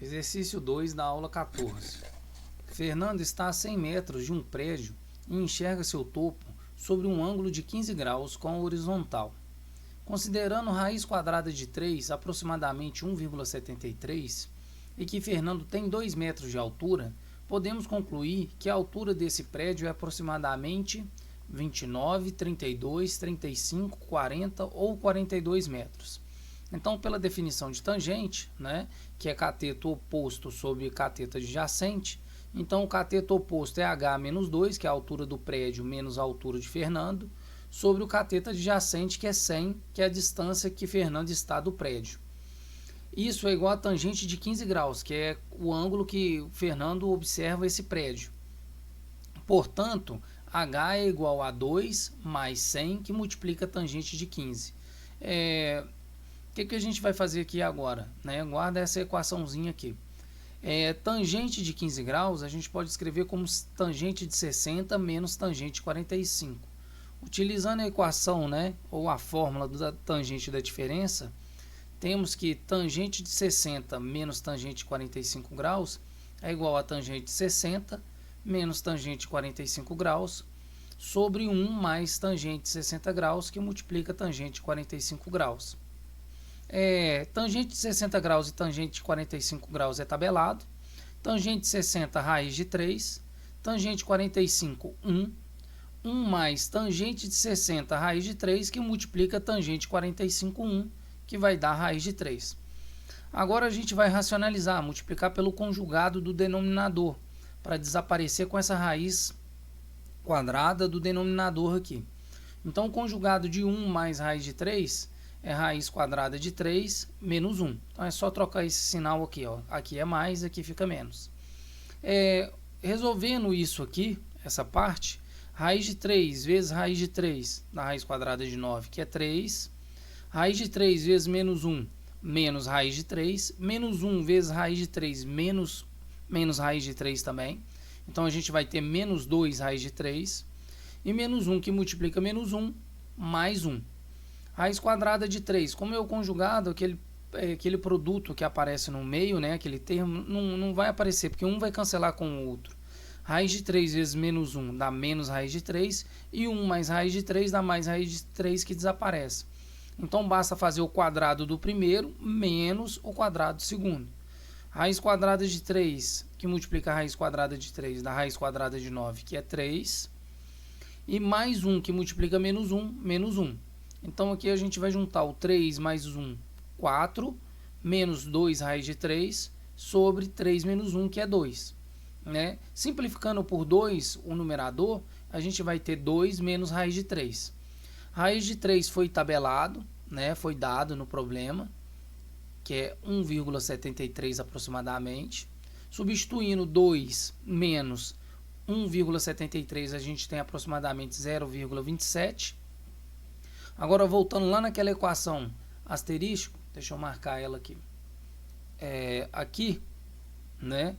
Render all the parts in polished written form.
Exercício 2 da aula 14. Fernando está a 100 metros de um prédio e enxerga seu topo sobre um ângulo de 15 graus com a horizontal. Considerando raiz quadrada de 3 aproximadamente 1,73 e que Fernando tem 2 metros de altura, podemos concluir que a altura desse prédio é aproximadamente 29, 32, 35, 40 ou 42 metros. Então, pela definição de tangente, né, que é cateto oposto sobre cateto adjacente, então o cateto oposto é h menos 2, que é a altura do prédio menos a altura de Fernando, sobre o cateto adjacente, que é 100, que é a distância que Fernando está do prédio. Isso é igual a tangente de 15 graus, que é o ângulo que Fernando observa esse prédio. Portanto, h é igual a 2 mais 100, que multiplica a tangente de 15. O que a gente vai fazer aqui agora? Né? Guarda essa equaçãozinha aqui. Tangente de 15 graus, a gente pode escrever como tangente de 60 menos tangente de 45. Utilizando a equação, né, ou a fórmula da tangente da diferença, temos que tangente de 60 menos tangente de 45 graus é igual a tangente de 60 menos tangente de 45 graus sobre 1 mais tangente de 60 graus, que multiplica tangente de 45 graus. Tangente de 60 graus e tangente de 45 graus é tabelado. Tangente de 60, raiz de 3. Tangente de 45, 1. 1 mais tangente de 60, raiz de 3, que multiplica tangente de 45, 1, que vai dar raiz de 3. Agora a gente vai racionalizar, multiplicar pelo conjugado do denominador, para desaparecer com essa raiz quadrada do denominador aqui. Então, o conjugado de 1 mais raiz de 3 é raiz quadrada de 3 menos 1. Então, é só trocar esse sinal aqui. Ó. Aqui é mais, aqui fica menos. Resolvendo isso aqui, essa parte, raiz de 3 vezes raiz de 3 da raiz quadrada de 9, que é 3. Raiz de 3 vezes menos 1, menos raiz de 3. Menos 1 vezes raiz de 3, menos raiz de 3 também. Então, a gente vai ter menos 2 raiz de 3. E menos 1, que multiplica menos 1, mais 1. Raiz quadrada de 3, como é o conjugado, aquele produto que aparece no meio, né, aquele termo, não vai aparecer, porque um vai cancelar com o outro. Raiz de 3 vezes menos 1 dá menos raiz de 3, e 1 mais raiz de 3 dá mais raiz de 3, que desaparece. Então, basta fazer o quadrado do primeiro menos o quadrado do segundo. Raiz quadrada de 3, que multiplica a raiz quadrada de 3, da raiz quadrada de 9, que é 3, e mais 1, que multiplica menos 1, menos 1. Então, aqui a gente vai juntar o 3 mais 1, 4, menos 2 raiz de 3, sobre 3 menos 1, que é 2. Né? Simplificando por 2 o numerador, a gente vai ter 2 menos raiz de 3. Raiz de 3 foi tabelado, né? Foi dado no problema, que é 1,73 aproximadamente. Substituindo 2 menos 1,73, a gente tem aproximadamente 0,27. Agora, voltando lá naquela equação asterisco, deixa eu marcar ela aqui. Aqui, né,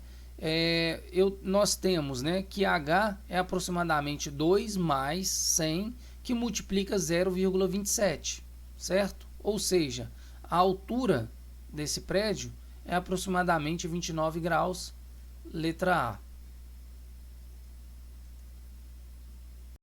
nós temos, né, que H é aproximadamente 2 mais 100, que multiplica 0,27, certo? Ou seja, a altura desse prédio é aproximadamente 29 graus, letra A.